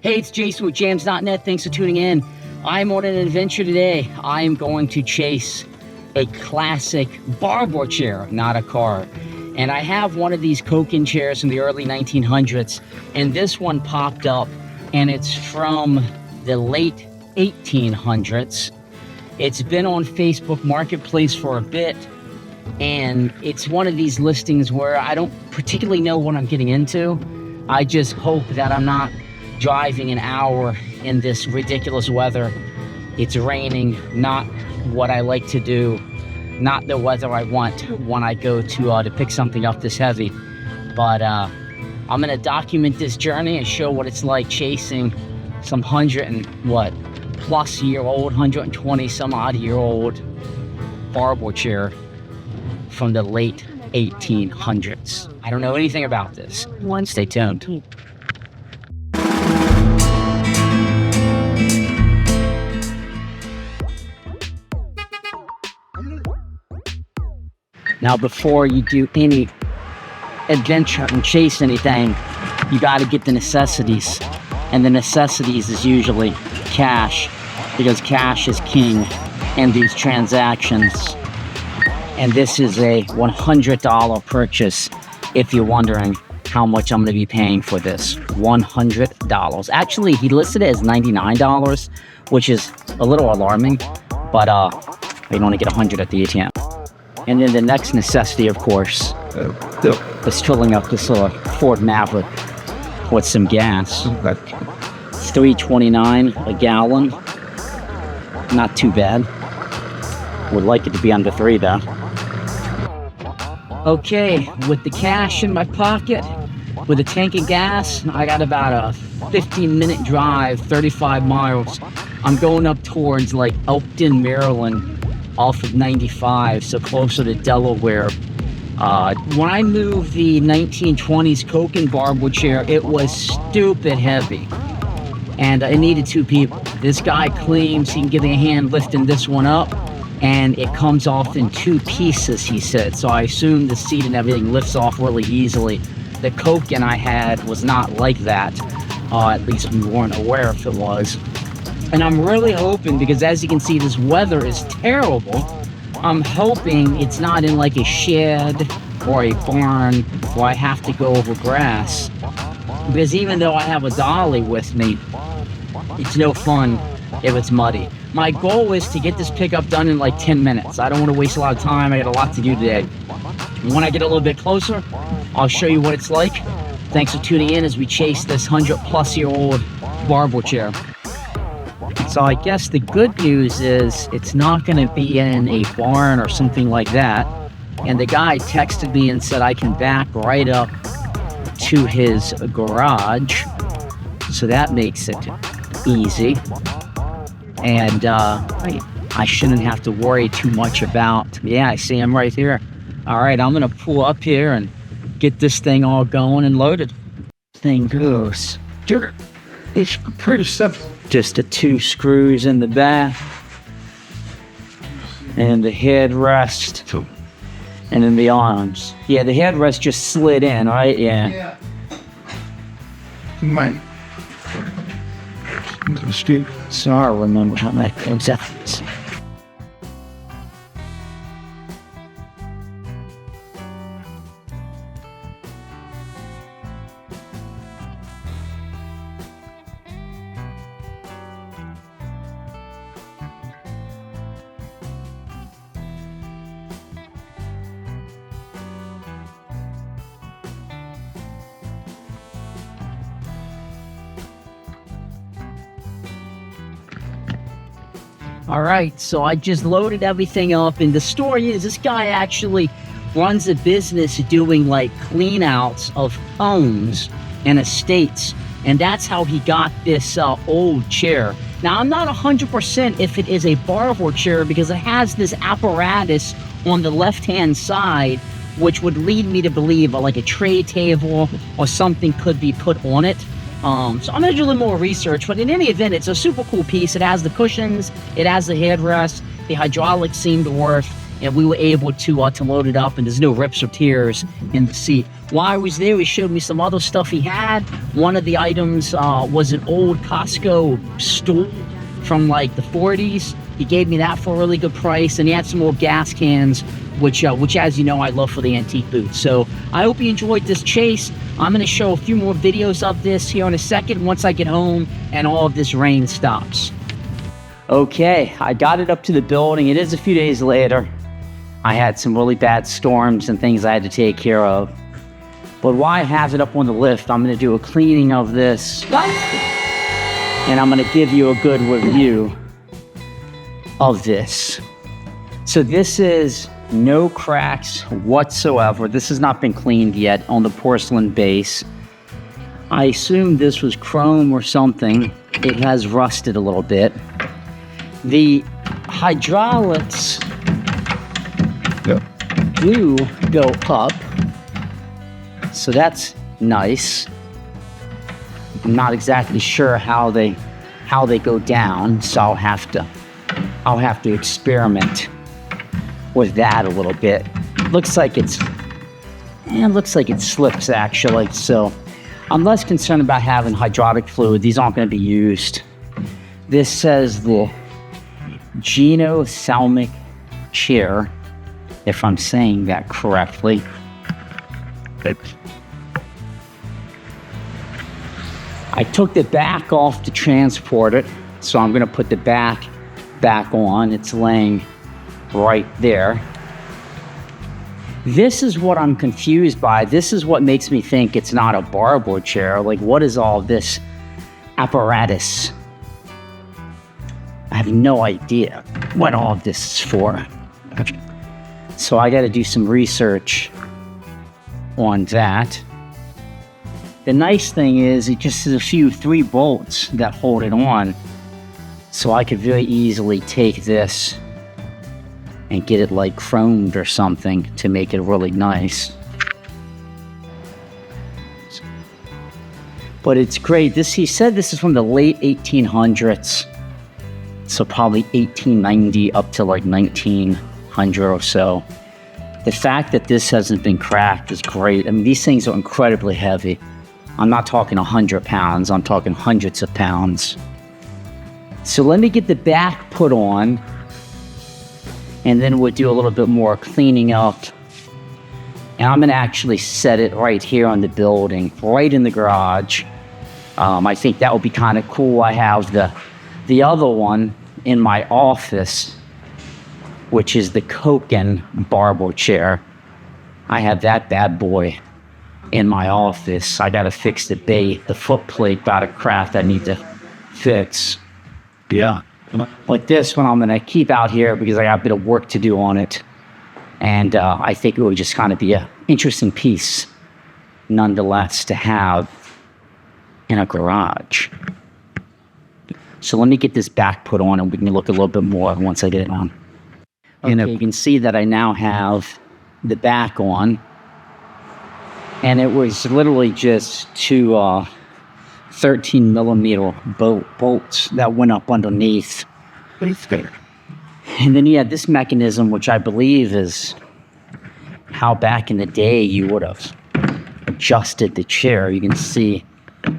Hey, it's Jason with jams.net. Thanks for tuning in. I'm on an adventure today. I am going to chase a classic barber chair, not a car. And I have one of these Koken chairs from the early 1900s, and this one popped up, and it's from the late 1800s. It's been on Facebook Marketplace for a bit, and it's one of these listings where I don't particularly know what I'm getting into. I just hope that I'm not driving an hour in this ridiculous weather. It's raining, not what I like to do, not the weather I want when I go to pick something up this heavy. But I'm gonna document this journey and show what it's like chasing some 120 some odd year old barber chair from the late 1800s. I don't know anything about this. Stay tuned. Now, before you do any adventure and chase anything, you got to get the necessities. And the necessities is usually cash, because cash is king in these transactions. And this is a $100 purchase, if you're wondering how much I'm going to be paying for this. $100. Actually, he listed it as $99, which is a little alarming, but you can only get 100 at the ATM. And then the next necessity, of course, is filling up this little Ford Maverick with some gas. It's $3.29 a gallon. Not too bad. Would like it to be under $3 though. Okay, with the cash in my pocket, with a tank of gas, I got about a 15-minute drive, 35 miles. I'm going up towards like Elkton, Maryland, off of 95, so closer to Delaware. When I moved the 1920s Koken barber chair, it was stupid heavy, and I needed two people. This guy claims he can give me a hand lifting this one up, and it comes off in two pieces, he said. So I assume the seat and everything lifts off really easily. The Koken I had was not like that. At least we weren't aware if it was. And I'm really hoping, because as you can see, this weather is terrible. I'm hoping it's not in like a shed or a barn where I have to go over grass. Because even though I have a dolly with me, it's no fun if it's muddy. My goal is to get this pickup done in like 10 minutes. I don't want to waste a lot of time. I got a lot to do today. And when I get a little bit closer, I'll show you what it's like. Thanks for tuning in as we chase this 100-plus-year-old barber chair. So I guess the good news is it's not going to be in a barn or something like that. And the guy texted me and said I can back right up to his garage. So that makes it easy. And I shouldn't have to worry too much about, I see him right here. All right, I'm going to pull up here and get this thing all going and loaded. Thing goes. It's pretty simple. Just the two screws in the back, and the headrest, and then the arms. Yeah, the headrest just slid in, right? Yeah. Mine. So I remember how that goes out. All right, so I just loaded everything up, and the story is this guy actually runs a business doing like clean outs of homes and estates, and that's how he got this old chair. Now, I'm not 100% if it is a barber chair, because it has this apparatus on the left-hand side, which would lead me to believe like a tray table or something could be put on it. So I'm gonna do a little more research, but in any event, it's a super cool piece. It has the cushions, it has the headrest, the hydraulics seem to work, and we were able to load it up, and there's no rips or tears in the seat. While I was there, he showed me some other stuff he had. One of the items was an old Costco stool from like the 40s. He gave me that for a really good price, and he had some more gas cans, which as you know, I love for the antique boots. So I hope you enjoyed this chase. I'm going to show a few more videos of this here in a second once I get home and all of this rain stops. Okay, I got it up to the building. It is a few days later. I had some really bad storms and things I had to take care of. But while I have it up on the lift, I'm going to do a cleaning of this. And I'm going to give you a good review of this. So this is no cracks whatsoever. This has not been cleaned yet on the porcelain base. I assume this was chrome or something. It has rusted a little bit. The hydraulics do go up, so that's nice. I'm not exactly sure how they go down, so I'll have to experiment with that a little bit. Looks like it slips actually, so I'm less concerned about having hydraulic fluid. These aren't going to be used. This says the Barber chair, if I'm saying that correctly. I took the back off to transport it, so I'm going to put the back on. It's laying right there. This is what I'm confused by. This is what makes me think it's not a Barber chair. Like, what is all this apparatus? I have no idea what all of this is for. So I got to do some research on that. The nice thing is it just has three bolts that hold it on. So I could very easily take this and get it like chromed or something to make it really nice. But it's great. He said this is from the late 1800s. So probably 1890 up to like 1900 or so. The fact that this hasn't been cracked is great. I mean, these things are incredibly heavy. I'm not talking 100 pounds, I'm talking hundreds of pounds. So let me get the back put on, and then we'll do a little bit more cleaning up. And I'm gonna actually set it right here on the building, right in the garage. I think that would be kind of cool. I have the other one in my office, which is the Koken Barber chair. I have that bad boy in my office. I gotta fix the foot plate out of craft I need to fix. Yeah. Like this one I'm gonna keep out here because I got a bit of work to do on it. And I think it would just kind of be an interesting piece, nonetheless, to have in a garage. So let me get this back put on and we can look a little bit more once I get it on. Okay, you can see that I now have the back on. And it was literally just two 13 millimeter bolts that went up underneath. And then you had this mechanism, which I believe is how back in the day you would have adjusted the chair. You can see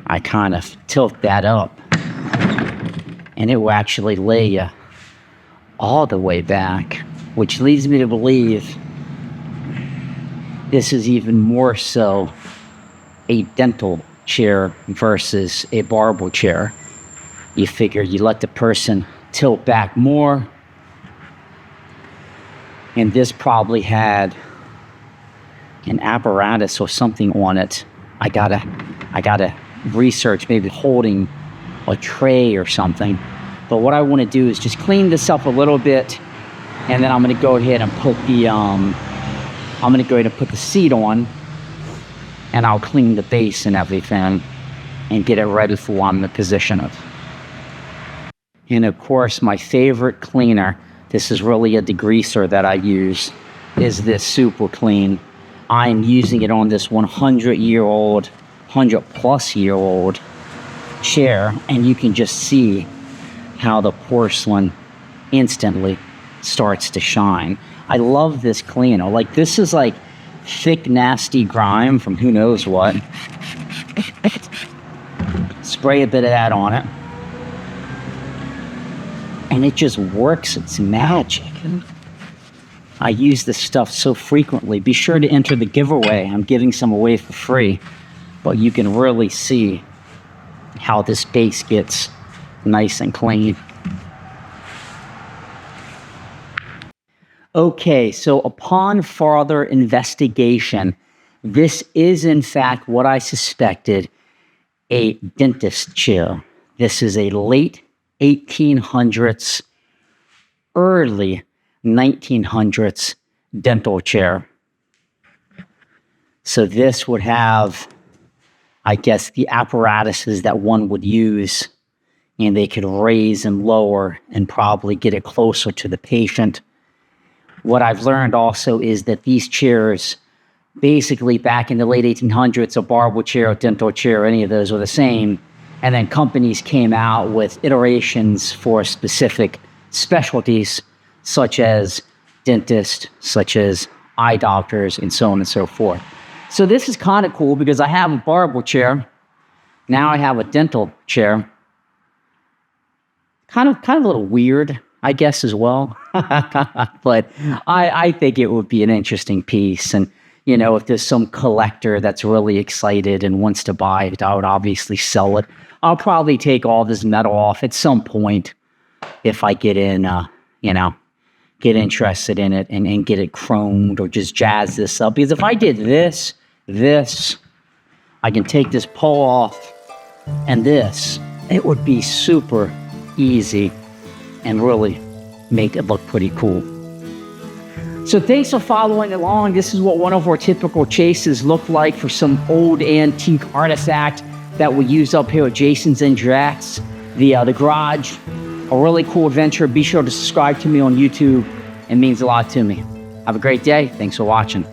I kind of tilt that up, and it will actually lay you all the way back, which leads me to believe this is even more so a dental chair versus a barber chair. You figure you let the person tilt back more, and this probably had an apparatus or something on it. I gotta research, maybe holding a tray or something. But what I want to do is just clean this up a little bit, and then I'm going to go ahead and put the seat on, and I'll clean the base and everything and get it ready for what I'm going to position it. And of course, my favorite cleaner, this is really a degreaser that I use, is this Super Clean. I'm using it on this 100+ year old chair, and you can just see how the porcelain instantly starts to shine. I love this cleaner. Like, this is like thick, nasty grime from who knows what. Spray a bit of that on it. And it just works. It's magic. I use this stuff so frequently. Be sure to enter the giveaway. I'm giving some away for free. But you can really see how this base gets nice and clean. Okay, so upon further investigation, this is in fact what I suspected, a dentist chair. This is a late 1800s, early 1900s dental chair. So this would have, I guess, the apparatuses that one would use, and they could raise and lower and probably get it closer to the patient. What I've learned also is that these chairs, basically back in the late 1800s, a barber chair, a dental chair, any of those were the same. And then companies came out with iterations for specific specialties, such as dentists, such as eye doctors, and so on and so forth. So this is kind of cool because I have a barber chair. Now I have a dental chair. Kind of a little weird, I guess, as well. But I think it would be an interesting piece. And, you know, if there's some collector that's really excited and wants to buy it, I would obviously sell it. I'll probably take all this metal off at some point if I get in, get interested in it and get it chromed or just jazz this up. Because if I did this, I can take this pole off and this, it would be super easy and really make it look pretty cool. So thanks for following along. This is what one of our typical chases look like for some old antique artifact that we use up here at Jason's and Jack's, the garage. A really cool adventure. Be sure to subscribe to me on YouTube. It means a lot to me. Have a great day. Thanks for watching.